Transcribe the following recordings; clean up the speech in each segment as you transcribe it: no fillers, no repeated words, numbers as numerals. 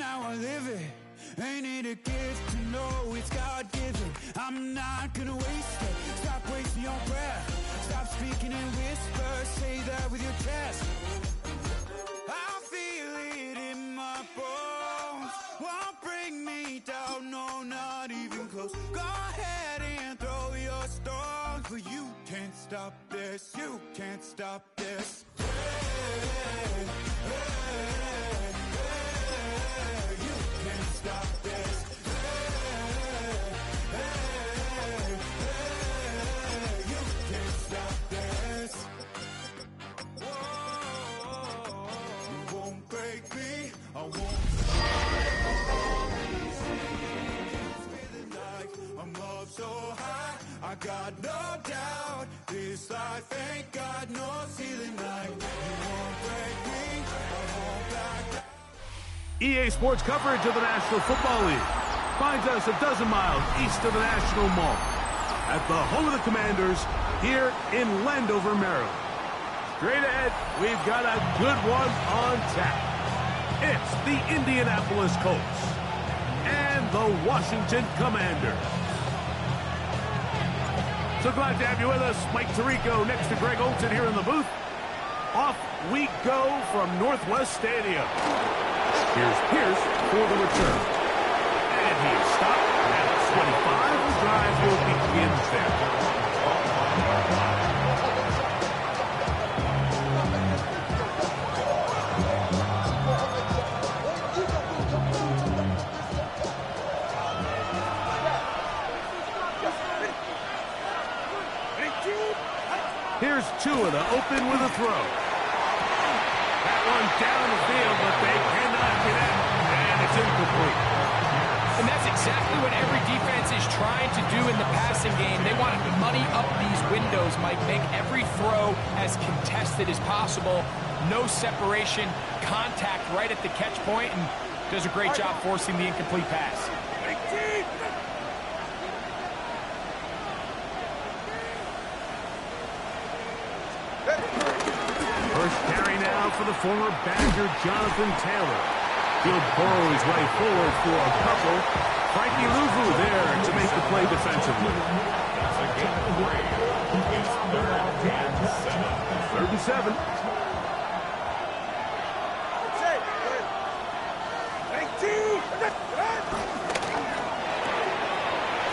now I live it. Ain't it a gift to know it's God-given? I'm not gonna waste it. Stop wasting your breath. Stop speaking in whispers. Say that with your chest. I feel it in my bones. Won't bring me down, no, not even close. Go ahead and throw your stones, but you can't stop this. You can't stop this. Hey, hey, hey, hey, you can't stop this. Hey, hey, hey, you can't stop this. Whoa, you won't break me. I won't. I'm up so high, I got no doubt. This life ain't got no ceiling like. You won't break me, I won't back down. EA Sports coverage of the National Football League finds us a dozen miles east of the National Mall at the home of the Commanders here in Landover, Maryland. Straight ahead, we've got a good one on tap. It's the Indianapolis Colts and the Washington Commanders. So glad to have you with us. Mike Tirico next to Greg Olsen here in the booth. Off we go from Northwest Stadium. Here's Pierce for the return. And he's stopped at 25. The drive will begin there. Here's Tua to open with a throw. That one down the field, but they cannot get it, and it's incomplete. And that's exactly what every defense is trying to do in the passing game. They want to money up these windows, Mike. Make every throw as contested as possible. No separation, contact right at the catch point, and does a great job forcing the incomplete pass. First carry now for the former Badger Jonathan Taylor. He'll burrow his way forward for a couple. Frankie Luvu there to make the play defensively. It's a game of 3. It's 3rd and 7.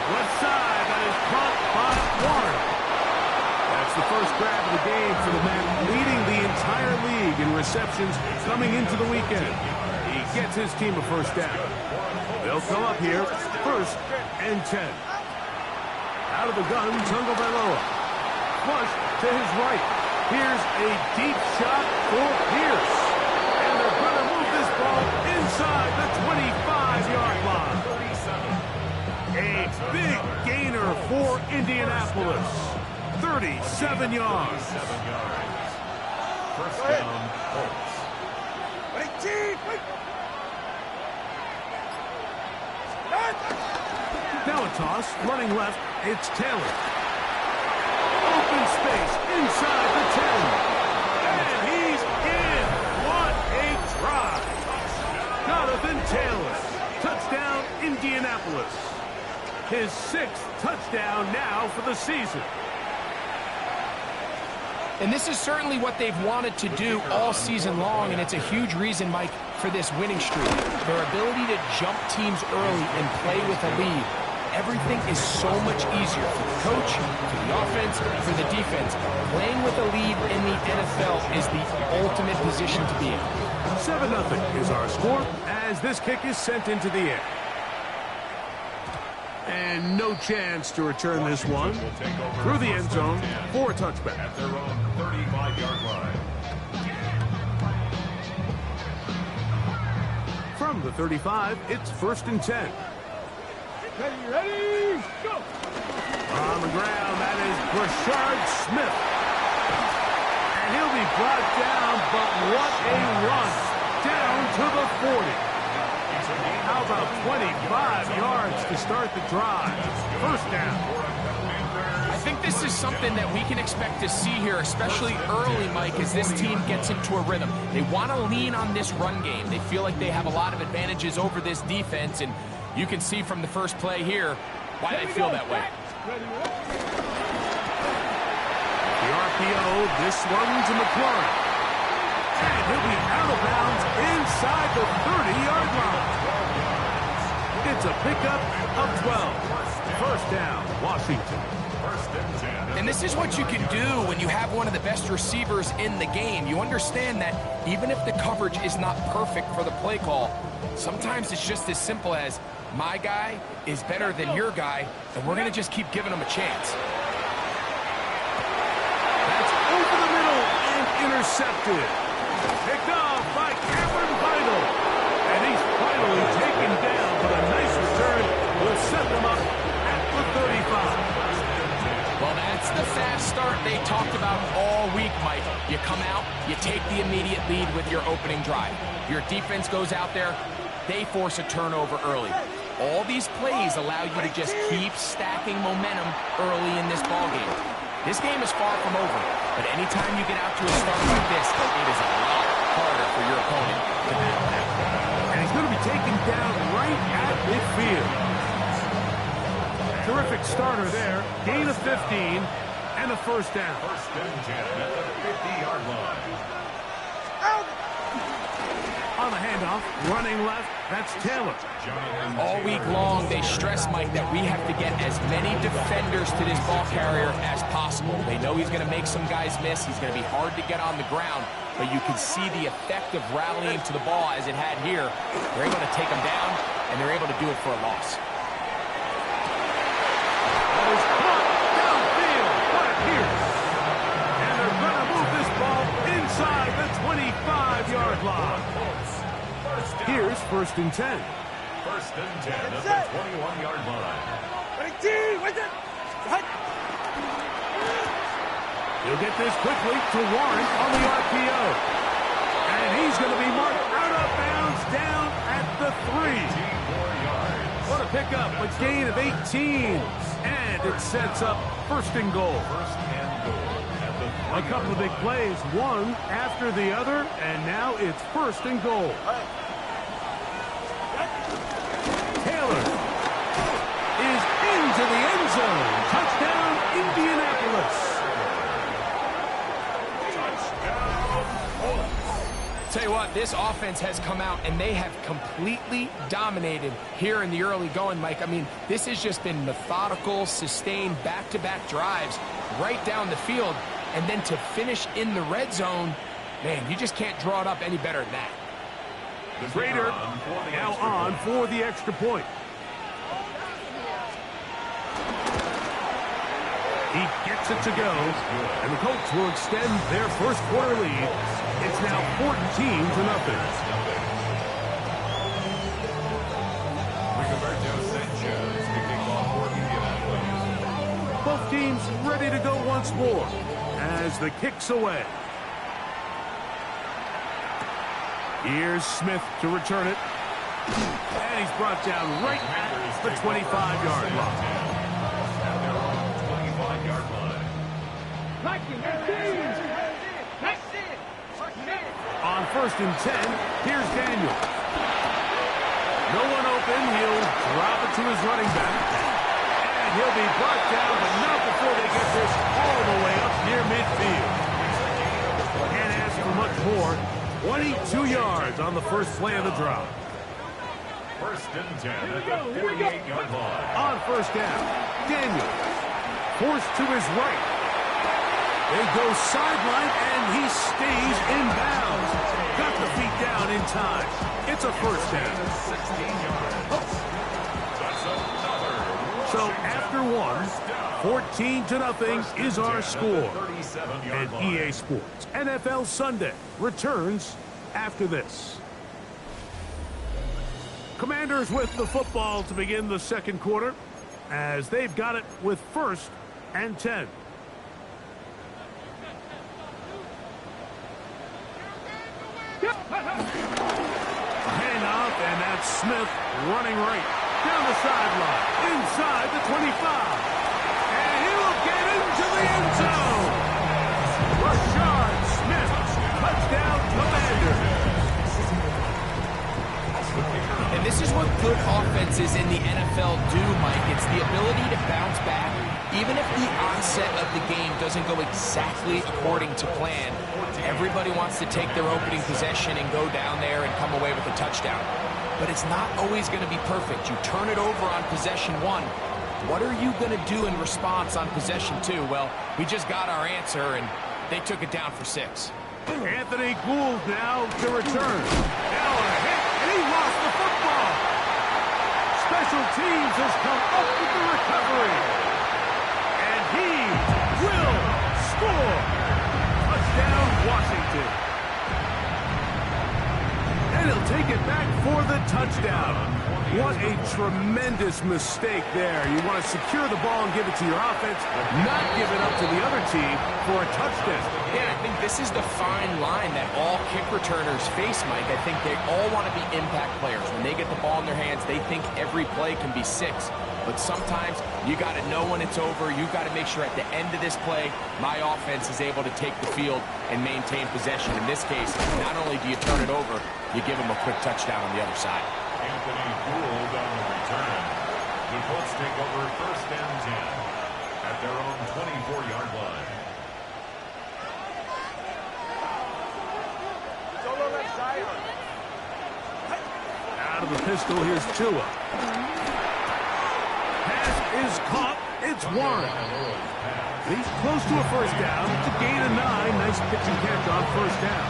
Left side, that is caught by Warren. That's the first grab of the game for the man leading the entire league in receptions coming into the weekend. He gets his team a first down. They'll come up here, 1st and 10. Out of the gun, Tungo Bailoa. Flush to his right. Here's a deep shot for Pierce. And they're going to move this ball inside the 25-yard line. A big gainer for Indianapolis. 37 yards. First down, Colts. Now a toss, running left, it's Taylor. Open space inside the 10. And he's in. What a drive. Jonathan Taylor. Touchdown, Indianapolis. His 6th touchdown now for the season. And this is certainly what they've wanted to do all season long, and it's a huge reason, Mike, for this winning streak. Their ability to jump teams early and play with a lead. Everything is so much easier for the coach, for the offense, for the defense. Playing with a lead in the NFL is the ultimate position to be in. 7-0 is our score as this kick is sent into the air. And no chance to return this one through the end zone for a touchback. At their own 35-yard line. From the 35, it's 1st and 10. Ready, go! On the ground, that is Brashard Smith. And he'll be brought down, but what a run. Down to the 40. How about 25 yards to start the drive? First down. I think this is something that we can expect to see here, especially early, Mike, as this team gets into a rhythm. They want to lean on this run game. They feel like they have a lot of advantages over this defense, and you can see from the first play here why they feel that way. The RPO, this one to McLaurin. And he'll be out of bounds inside the 30-yard line. It's a pickup of 12. First down, Washington. And this is what you can do when you have one of the best receivers in the game. You understand that even if the coverage is not perfect for the play call, sometimes it's just as simple as my guy is better than your guy, and we're going to just keep giving him a chance. That's over the middle and intercepted. Picked off by Cameron Vidal. And he's finally taken down, but a nice return will set them up at the 35. Well, that's the fast start they talked about all week, Mike. You come out, you take the immediate lead with your opening drive. Your defense goes out there, they force a turnover early. All these plays allow you to just keep stacking momentum early in this ballgame. This game is far from over, but anytime you get out to a start like this, it is a lot harder for your opponent to battle that. And he's going to be taken down right at midfield. Terrific starter there. Gain of 15 and a first down. First and 10 at the 50-yard line. On the handoff, running left, that's Taylor. All week long, they stress, Mike, that we have to get as many defenders to this ball carrier as possible. They know he's going to make some guys miss. He's going to be hard to get on the ground, but you can see the effect of rallying to the ball as it had here. They're able to take him down, and they're able to do it for a loss. That is caught downfield by Pierce. And they're going to move this ball inside the 25-yard line. Here's first and 10. First and 10 at the 21-yard line. He'll get this quickly to Warren on the RPO. And he's going to be marked out of bounds down at the 3. What a pickup, a gain of 18. And it sets up first and goal. A couple of big plays, one after the other, and now it's first and goal. Taylor is into the end zone. Touchdown, Indianapolis. Tell you what, this offense has come out and they have completely dominated here in the early going, Mike. I mean, this has just been methodical, sustained, back-to-back drives right down the field. And then to finish in the red zone, man, you just can't draw it up any better than that. Prater now on for the extra point. He gets it to go, and the Colts will extend their first quarter lead. It's now 14-0. Both teams ready to go once more as the kick's away. Here's Smith to return it. And he's brought down right at the 25-yard line. On first and 10, here's Daniel. No one open. He'll drop it to his running back. And he'll be brought down, but not before they get this all the way up near midfield. Can't ask for much more. 22 yards on the first play of the drive. First and 10 at the 48-yard line. On first down, Daniel forced to his right. They go sideline, and he stays in bounds. Got the feet down in time. It's a first down. 16 yards. That's another. So after one, 14-0 is our score. And EA Sports NFL Sunday returns after this. Commanders with the football to begin the second quarter as they've got it with first and 10. Handoff, and that's Smith running right down the sideline, inside the 25. And he will get in the end zone. Rashard Smith, touchdown Commanders. And this is what good offenses in the NFL do, Mike. It's the ability to bounce back. Even if the onset of the game doesn't go exactly according to plan, everybody wants to take their opening possession and go down there and come away with a touchdown. But it's not always going to be perfect. You turn it over on possession 1. What are you going to do in response on possession 2? Well, we just got our answer, and they took it down for 6. Anthony Gould now to return. Now a hit, and he lost the football. Special teams has come up with the recovery. And he will score. Touchdown, Washington. And he'll take it back for the touchdown. What a tremendous mistake there. You want to secure the ball and give it to your offense, not give it up to the other team for a touchdown. Yeah, I think this is the fine line that all kick returners face, Mike. I think they all want to be impact players. When they get the ball in their hands, they think every play can be 6. But sometimes you got to know when it's over. You've got to make sure at the end of this play, my offense is able to take the field and maintain possession. In this case, not only do you turn it over, you give them a quick touchdown on the other side. Anthony Gould on the return. The Colts take over 1st and 10 at their own 24-yard line. Out of the pistol, here's Tua. Pass is caught. It's Warren. He's close to a first down. It's a gain of 9. Nice pitch and catch on first down.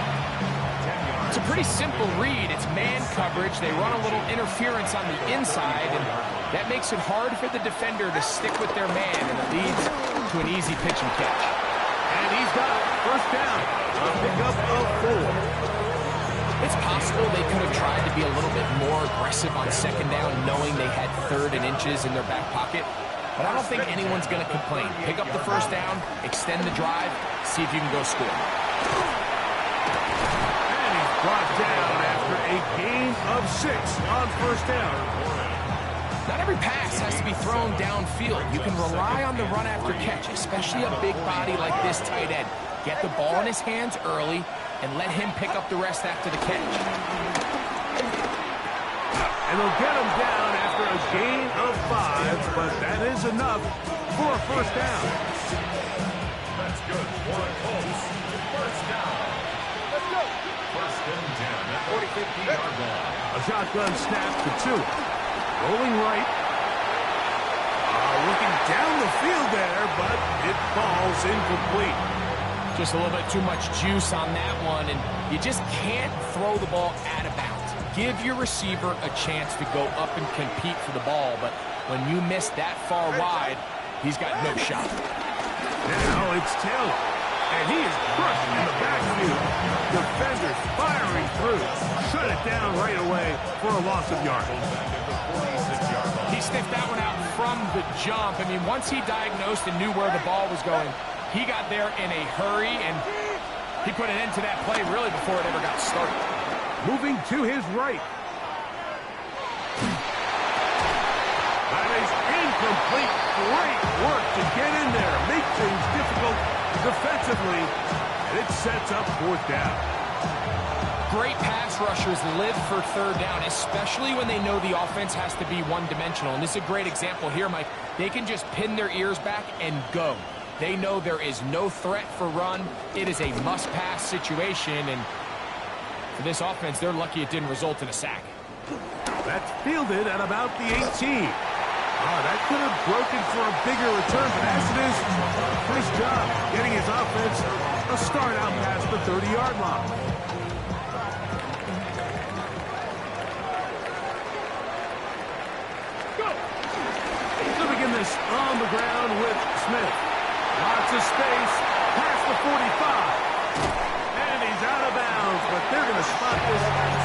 It's a pretty simple read. It's man coverage. They run a little interference on the inside, and that makes it hard for the defender to stick with their man, and it leads to an easy pitch and catch. And he's got it. First down. A pickup of 4. It's possible they could have tried to be a little bit more aggressive on second down, knowing they had 3rd and inches in their back pocket. But I don't think anyone's going to complain. Pick up the first down, extend the drive, see if you can go score. Brought down after a gain of 6 on first down. Not every pass has to be thrown downfield. You can rely on the run after catch, especially a big body like this tight end. Get the ball in his hands early and let him pick up the rest after the catch. And they'll get him down after a gain of 5, but that is enough for a first down. That's good for the Colts. First down. Let's go. 1st and 10 at 50-yard line. A shotgun snap to Tua. Rolling right. Looking down the field there, but it falls incomplete. Just a little bit too much juice on that one, and you just can't throw the ball out of bounds. Give your receiver a chance to go up and compete for the ball, but when you miss that far wide, he's got no shot. Now it's Taylor, and he is crushed in the backfield. Defenders firing through. Shut it down right away for a loss of yards. He sniffed that one out from the jump. I mean, once he diagnosed and knew where the ball was going, he got there in a hurry, and he put an end to that play really before it ever got started. Moving to his right. That is incomplete. Great work to get in there. Make things difficult defensively, and it sets up 4th down. Great pass rushers live for 3rd down, especially when they know the offense has to be one-dimensional. And this is a great example here, Mike. They can just pin their ears back and go. They know there is no threat for run. It is a must-pass situation, and for this offense, they're lucky it didn't result in a sack. That's fielded at about the 18. That could have broken for a bigger return, but as it is, nice job getting his offense a start out past the 30-yard line. To begin this on the ground with Smith. Lots of space, past the 45. And he's out of bounds, but they're going to spot this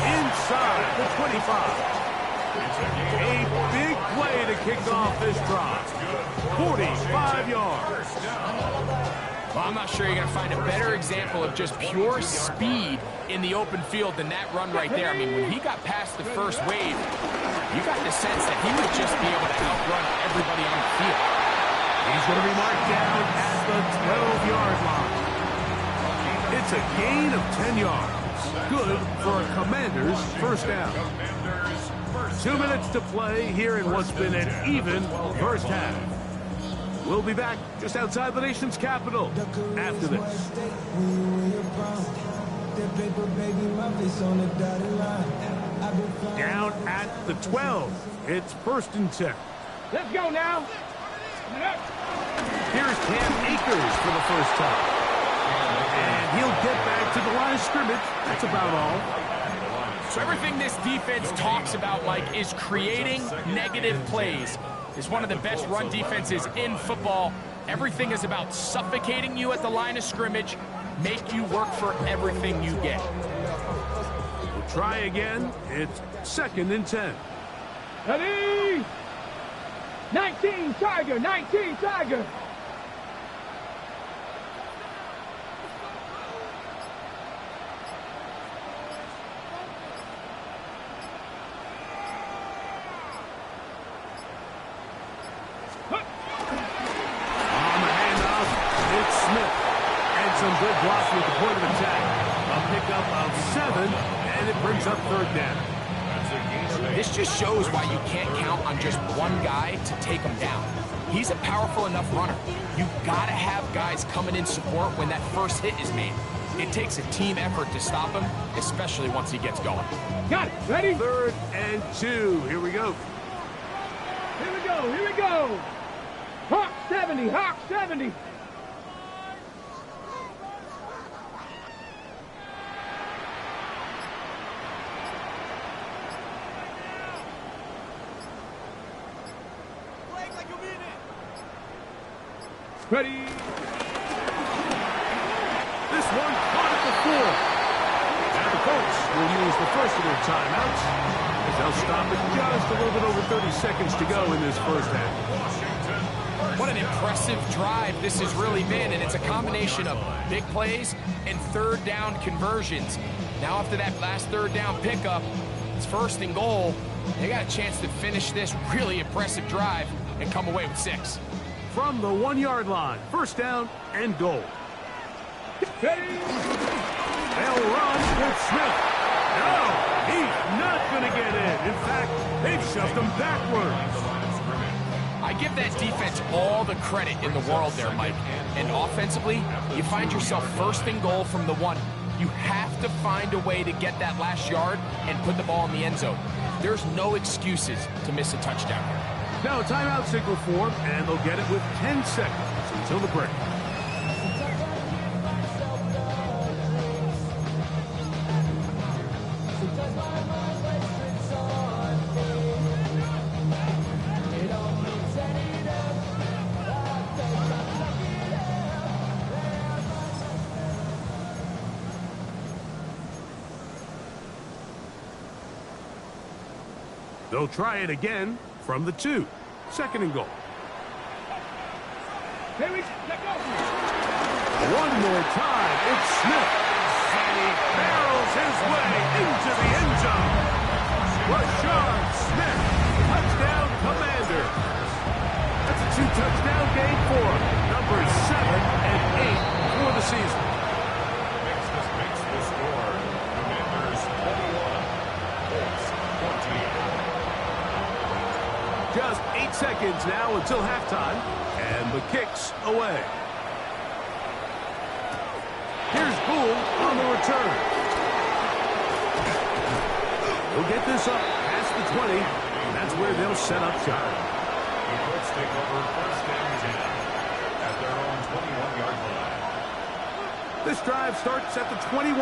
inside the 25. A big play to kick off this drive. 45 yards. Well, I'm not sure you're going to find a better example of just pure speed in the open field than that run right there. I mean, when he got past the first wave, you got the sense that he would just be able to outrun everybody on the field. He's going to be marked down at the 12-yard line. It's a gain of 10 yards. Good for a Commanders first down. 2 minutes to play here in what's been an even first half. We'll be back just outside the nation's capital after this. Down at the 12. It's 1st and 10. Let's go now. Here's Cam Akers for the first time. And he'll get back to the line of scrimmage. That's about all. So everything this defense talks about, Mike, is creating negative plays. It's one of the best run defenses in football. Everything is about suffocating you at the line of scrimmage, make you work for everything you get. We'll try again. It's 2nd and 10. Ready? 19 Tiger, 19 Tiger. Some good blocking at the point of attack. A pickup of 7, and it brings up 3rd down. This just shows why you can't count on just one guy to take him down. He's a powerful enough runner. You gotta have guys coming in support when that first hit is made. It takes a team effort to stop him, especially once he gets going. Got it. Ready? 3rd and 2. Here we go. Here we go. Here we go. Hawk 70. Hawk 70. Ready? This one caught at the 4. And the Colts will use the first of their timeouts as they'll stop it just a little bit over 30 seconds to go in this first half. What an impressive drive this has really been, and it's a combination of big plays and 3rd down conversions. Now after that last 3rd down pickup, it's 1st and goal. They got a chance to finish this really impressive drive and come away with 6. From the 1-yard line, 1st down and goal. Ready? They'll run with Smith. No, he's not going to get in. In fact, they've shoved him backwards. I give that defense all the credit in the world there, Mike. And offensively, you find yourself 1st and goal from the 1. You have to find a way to get that last yard and put the ball in the end zone. There's no excuses to miss a touchdown here. Now a timeout signal for them, and they'll get it with 10 seconds until the break. They'll try it again from the 2. 2nd and goal. Here we go. One more time. It's Smith. And he barrels his way into the end zone. Rashard Smith. Touchdown, Commander. That's a 2-touchdown game for him. Numbers 7 and 8 for the season. This makes the score. Commanders 21. Colts 20. Just 8 seconds now until halftime, and the kick's away. Here's Boone on the return. He'll get this up past the 20, and that's where they'll set up shop. The Colts take over 1st and 10 at their own 21-yard line. This drive starts at the 21.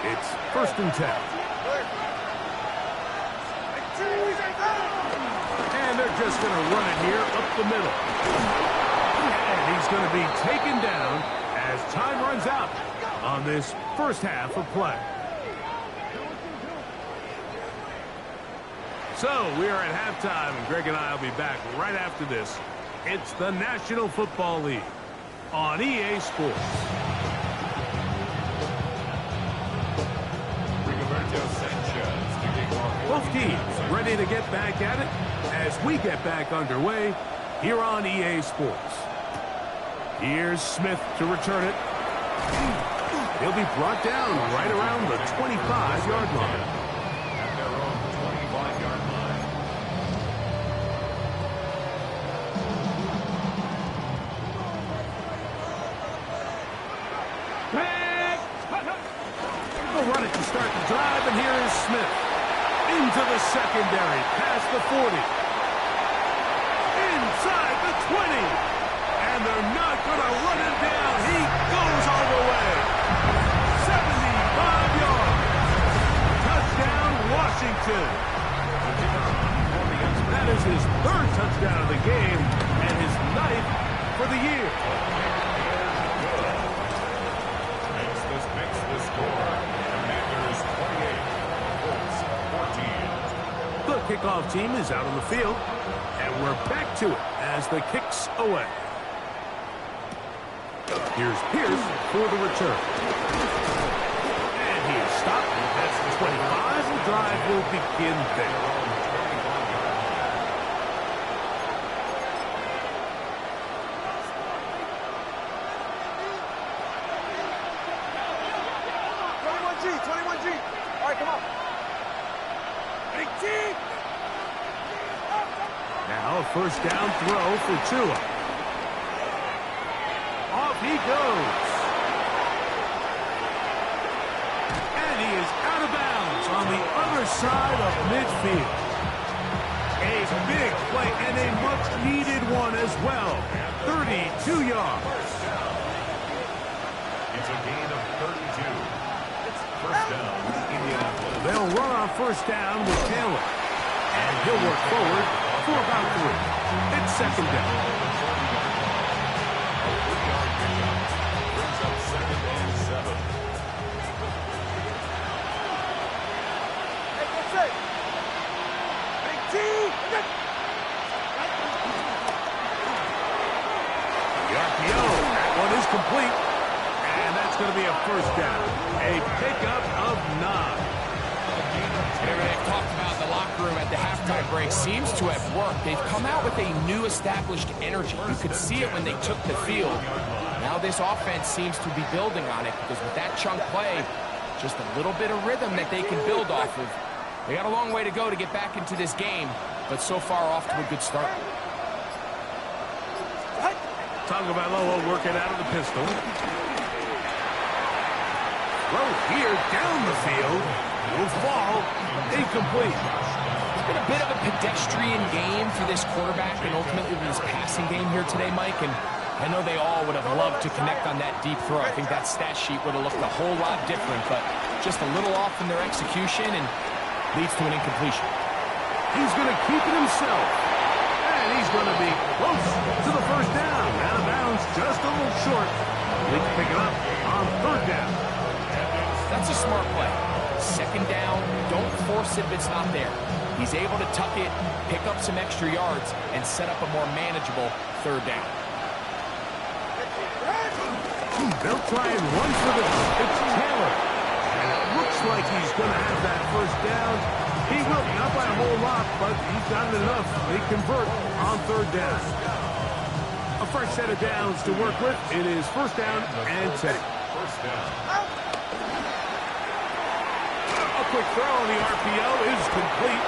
It's 1st and 10. And they're just going to run it here up the middle. And he's going to be taken down as time runs out on this first half of play. So we are at halftime, and Greg and I will be back right after this. It's the National Football League on EA Sports. Both teams ready to get back at it as we get back underway here on EA Sports. Here's Smith to return it. He'll be brought down right around the 25-yard line. At their own 25-yard line. They'll run it to start the drive, and here is Smith. Into the secondary, past the 40. Inside the 20. And they're not going to run him down. He goes all the way. 75 yards. Touchdown, Washington. That is his third touchdown of the game and his 9th for the year. Makes the score. Commanders 28, Colts 14. The kickoff team is out on the field, and we're back to it as the kick's away. Here's Pierce for the return. And he is stopped. That's the 25. The drive will begin there. Now a first down throw for Tua. Off he goes. And he is out of bounds on the other side of midfield. A big play and a much-needed one as well. 32 yards. It's a gain of 32. It's first down, Indianapolis. They'll run on first down with Taylor. And he'll work forward for about 3. It's second down. Complete, and that's going to be a first down. A pickup of 9. Whatever they've talked about in the locker room at the halftime break seems to have worked. They've come out with a new established energy. You could see it when they took the field. Now this offense seems to be building on it because with that chunk play, just a little bit of rhythm that they can build off of. They got a long way to go to get back into this game, but so far off to a good start. Tagovailoa working out of the pistol. Throw here down the field. Will fall. Incomplete. It's been a bit of a pedestrian game for this quarterback and ultimately this passing game here today, Mike. And I know they all would have loved to connect on that deep throw. I think that stat sheet would have looked a whole lot different, but just a little off in their execution and leads to an incompletion. He's going to keep it himself. And he's going to be close to the first down. Out of bounds, just a little short. They can pick it up on third down. That's a smart play. Second down, don't force it if it's not there. He's able to tuck it, pick up some extra yards, and set up a more manageable third down. They'll try and run for this. It's Taylor. And it looks like he's going to have that first down. He will, not by a whole lot, but he's got it enough. They convert on third down. A fresh set of downs to work with. It is first down and 10. First down. A quick throw on the RPO is complete.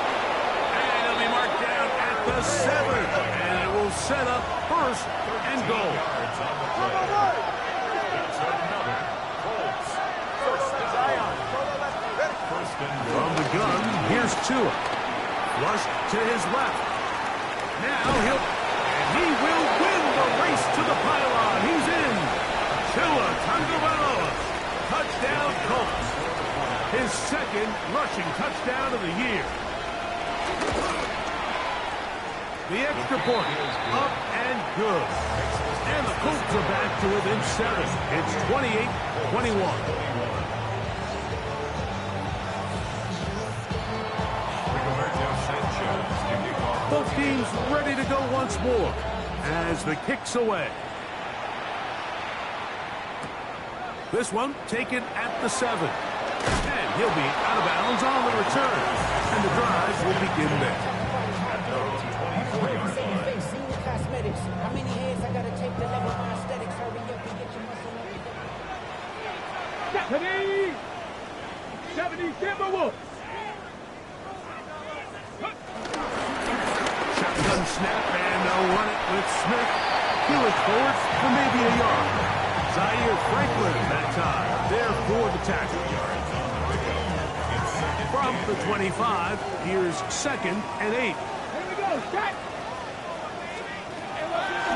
And it'll be marked down at the 7. And it will set up first and goal. It's on the play. It's another Colts. First down. First and goal. From the gun, here's Tua. Flushed to his left. Now he will win the race to the pylon. He's in. Tua Tagovailoa. Touchdown Colts. His second rushing touchdown of the year. The extra point. Up and good. And the Colts are back to within 7. It's 28-21. Both teams ready to go once more as the kick's away. This one taken at the 7. And he'll be out of bounds on the return. And the drive will begin there. Senior cosmetics. How many heads I gotta take to level my aesthetics? Timberwolves. Shotgun snap, and they'll run it with Smith. He'll look forward for maybe a yard. Zaire Franklin that time, there for the tackle. From the 25, here's 2nd and 8. Here we go, set.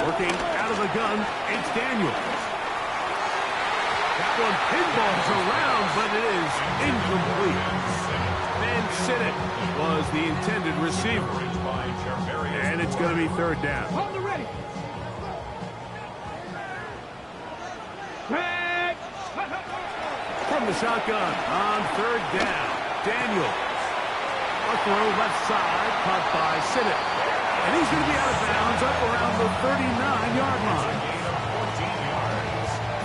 Working out of the gun, it's Daniels. That one pinballs around, but it is incomplete. Ben Sinnott was the intended receiver. And it's going to be 3rd down. Hold the ready. Set. From the shotgun on 3rd down, Daniels. A throw left side, caught by Sinnott. And he's going to be out of bounds up around the 39-yard line.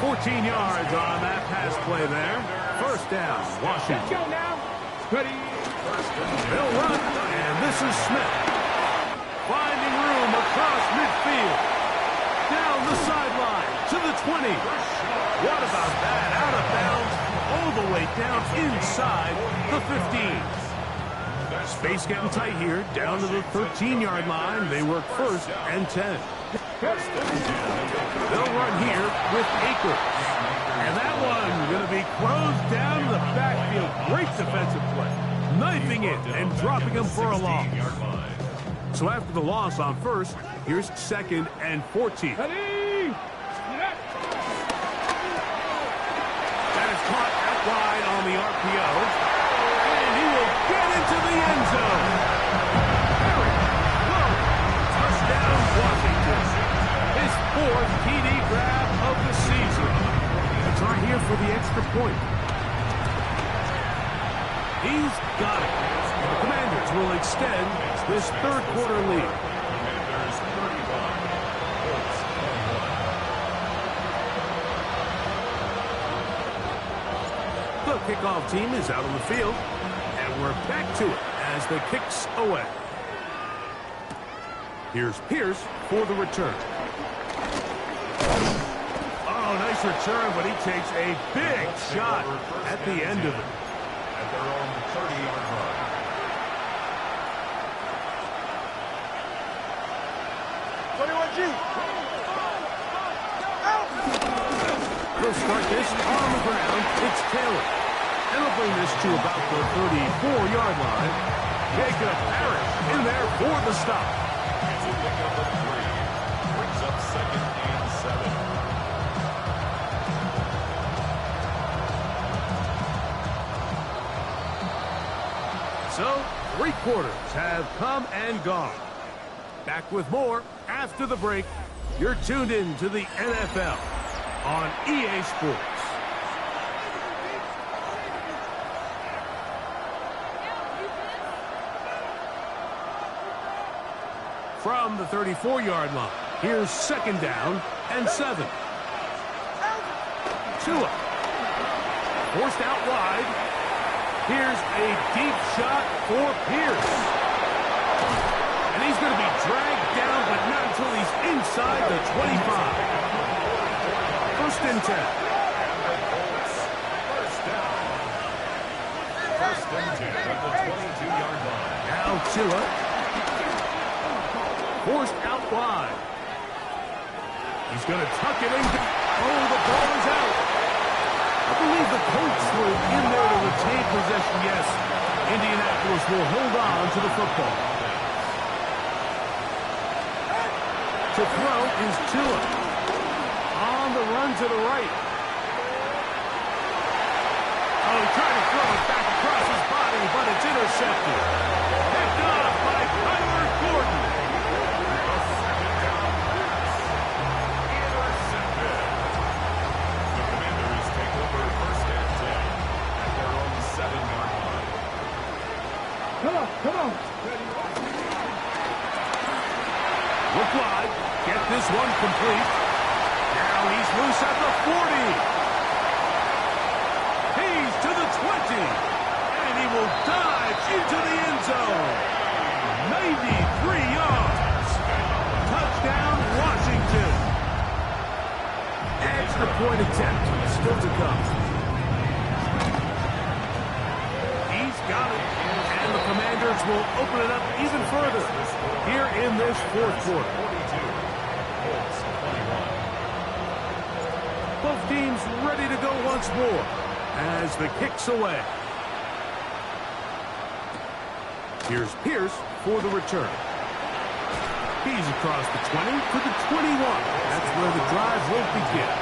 14 yards on that pass play there. 1st down, Washington. Let's go now. Ready. They'll run, and this is Smith. Finding room across midfield. Down the sideline to the 20. What about that? Out of bounds, all the way down inside the 15. Space getting tight here, down to the 13-yard line. They work 1st and 10. They'll run here with Akers. And that one going to be closed down to the backfield. Great defensive play. Knifing it and dropping him for a loss. So after the loss on 1st, here's 2nd and 14. Ready. That is caught out wide on the RPO. And he will get into the end zone. Very low. Touchdown, Washington. His 4th TD grab of the season. The try here for the extra point. He's got it. The Commanders will extend this 3rd quarter lead. The kickoff team is out on the field, and we're back to it as the kick's away. Here's Pierce for the return. Oh, nice return, but he takes a big shot at the end of it. At their own 30-yard line. They'll start this on the ground. It's Taylor. And they'll bring this to about the 34-yard line. Jacob Harris in there for the stop. It's a pickup of 3. Brings up 2nd and 7. So, 3 quarters have come and gone. Back with more after the break. You're tuned in to the NFL on EA Sports. From the 34-yard line, here's 2nd down and 7. Tua. Forced out wide. Here's a deep shot for Pierce. And he's going to be dragged down, but not until he's inside the 25. 1st and 10. First and 10 at the 22-yard line. Now Tua. Forced out wide. He's going to tuck it in. Oh, the ball is out. I believe the Colts were in there to retain possession. Yes, Indianapolis will hold on to the football. To throw is Tua. On the run to the right. Oh, he tried to throw it back across his body, but it's intercepted. Picked off by Kyler Gordon. Come on. Look wide. Get this one complete. Now he's loose at the 40. He's to the 20. And he will dive into the end zone. 93 yards. Touchdown, Washington. Extra point attempt still to come. open it up even further here in this fourth quarter. Both teams ready to go once more as the kick's away. Here's Pierce for the return. He's across the 20 to the 21. That's where the drive will begin.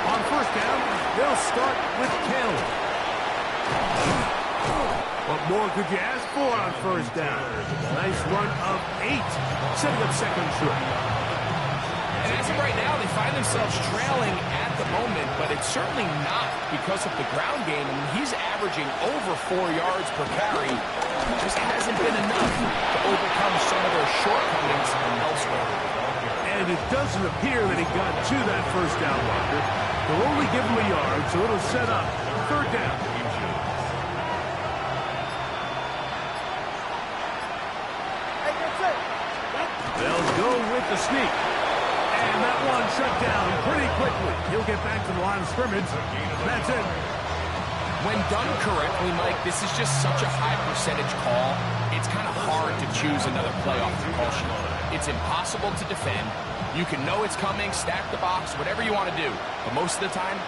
On first down, they'll start with Taylor. What more could you ask for on first down? Nice run of 8, setting up second trip. And as of right now, they find themselves trailing at the moment, but it's certainly not because of the ground game. I mean, he's averaging over 4 yards per carry. It just hasn't been enough to overcome some of their shortcomings elsewhere. And it doesn't appear that he got to that first down marker. They'll only give him a yard, so it'll set up third down. They'll go with the sneak. And that one shut down pretty quickly. He'll get back to the line of scrimmage. That's it. When done correctly, Mike, this is just such a high percentage call. It's kind of hard to choose another play off the call sheet. It's impossible to defend. You can know it's coming, stack the box, whatever you want to do. But most of the time,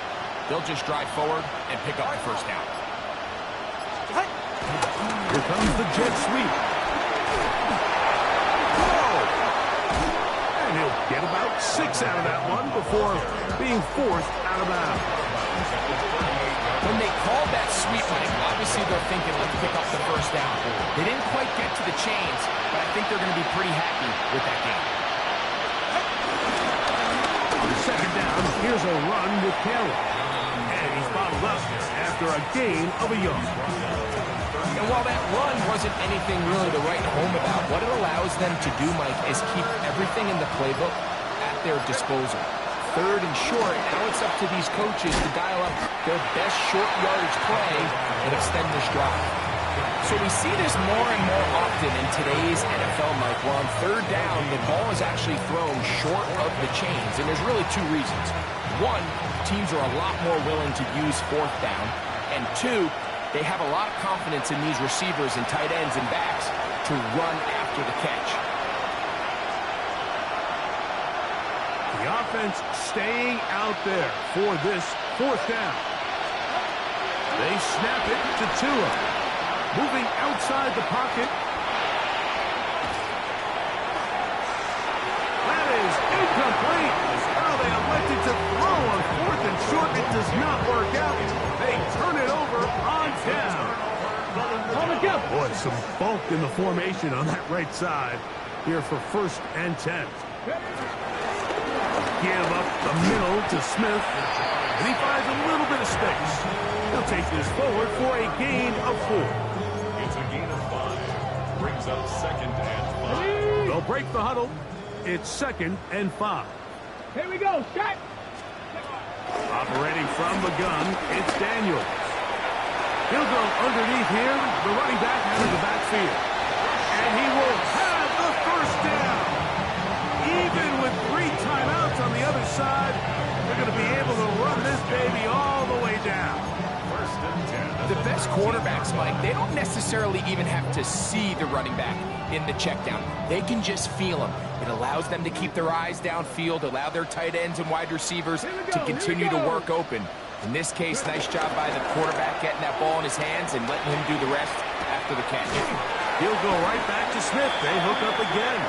they'll just drive forward and pick up the first down. Here comes the jet sweep. And he'll get about 6 out of that one before being forced out of bounds. When they called that sweep, Mike, obviously they're thinking, let's pick up the first down. They didn't quite get to the chains, but I think they're going to be pretty happy with that game. On second down, here's a run with Taylor. And he's bottled up after a gain of a yard. And while that run wasn't anything really to write home about, what it allows them to do, Mike, is keep everything in the playbook at their disposal. Third and short, now it's up to these coaches to dial up their best short yardage play and extend this drive. So we see this more and more often in today's NFL, Mike, where on third down, the ball is actually thrown short of the chains, and there's really 2 reasons. One, teams are a lot more willing to use fourth down, and 2, they have a lot of confidence in these receivers and tight ends and backs to run after the catch. The offense staying out there for this fourth down. They snap it to Tua. Moving outside the pocket. That is incomplete. Now they elected to throw on fourth and short. It does not work out. They turn it over on down. Boy, some bulk in the formation on that right side here for first and 10. Give up the middle to Smith, and he finds a little bit of space. He'll take this forward for a gain of 4. It's a gain of 5. Brings up second and 5. They'll break the huddle. It's second and 5. Here we go, shot. Operating from the gun, it's Daniels. He'll go underneath here, the running back out of the backfield. And he will have the first down. Even with 3 timeouts on the other side, they're going to be able to run this baby all the way down. First and 10. The best quarterbacks, Mike, they don't necessarily even have to see the running back in the check down. They can just feel him. It allows them to keep their eyes downfield, allow their tight ends and wide receivers to continue to work open. In this case, nice job by the quarterback getting that ball in his hands and letting him do the rest after the catch. He'll go right back to Smith. They hook up again.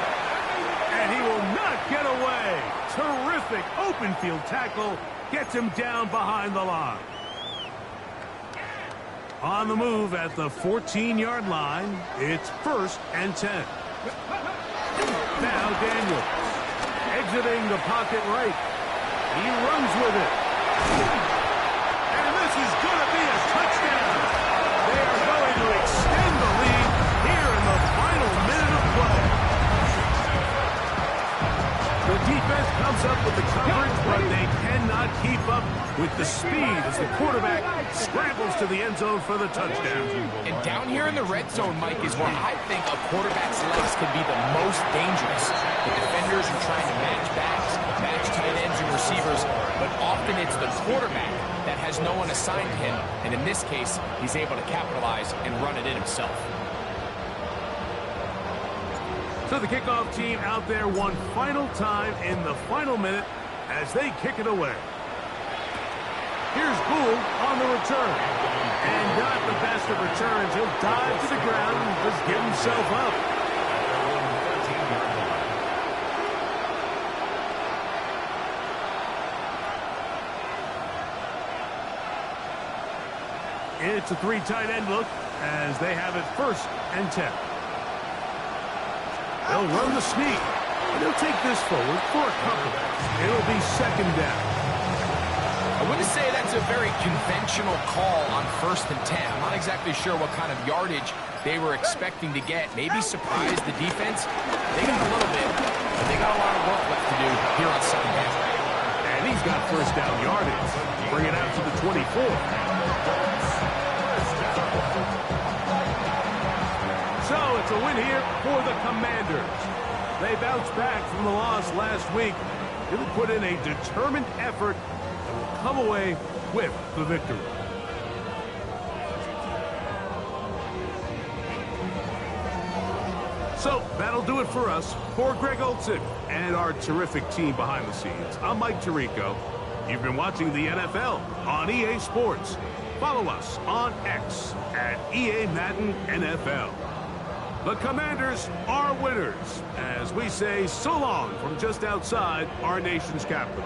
And he will not get away. Terrific open field tackle. Gets him down behind the line. On the move at the 14-yard line, it's first and 10. Now Daniels. Exiting the pocket right. He runs with it. And this is going to be a touchdown. They are going to extend the lead here in the final minute of play. The defense comes up with the coverage, but they cannot keep up with the speed as the quarterback scrambles to the end zone for the touchdown. And down here in the red zone, Mike, is where I think a quarterback's legs can be the most dangerous. The defenders are trying to match backs, match tight ends and receivers, but often it's the quarterback that has no one assigned to him, and in this case, he's able to capitalize and run it in himself. So the kickoff team out there one final time in the final minute as they kick it away. Here's Gould on the return. And not the best of returns. He'll dive to the ground and just give himself up. It's a 3 tight end look as they have it 1st and 10. They'll run the sneak, and they'll take this forward for a couple. It'll be 2nd down. I wouldn't say that's a very conventional call on 1st and 10. I'm not exactly sure what kind of yardage they were expecting to get. Maybe surprise the defense. They got a little bit, but they got a lot of work left to do here on 2nd down. And he's got 1st down yardage. Bring it out to the 24. So it's a win here for the Commanders. They bounced back from the loss last week. It'll put in a determined effort and will come away with the victory. So that'll do it for us. For Greg Olsen and our terrific team behind the scenes, I'm Mike Tirico. You've been watching the NFL on EA Sports. Follow us on X at EA Madden NFL. The Commanders are winners, as we say so long from just outside our nation's capital.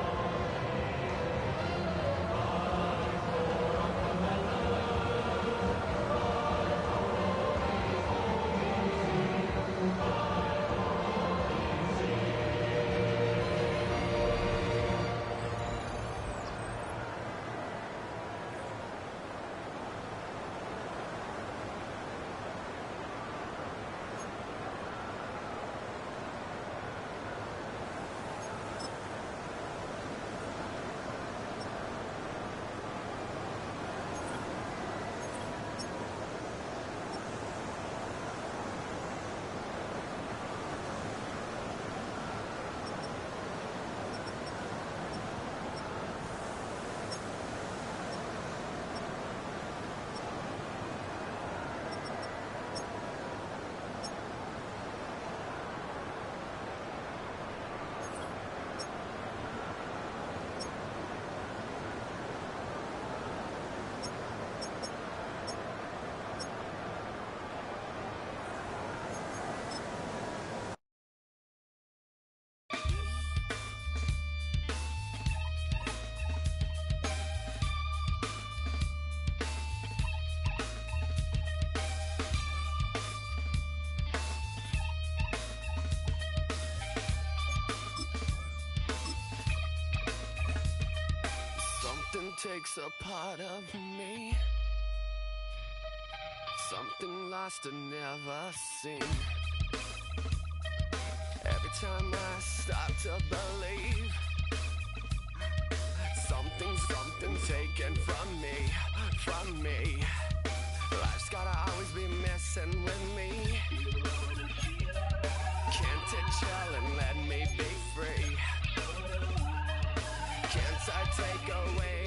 Something takes a part of me, something lost and never seen. Every time I start to believe, something taken from me. Life's gotta always be messing with me. Can't it chill and let me be free? Can't I take away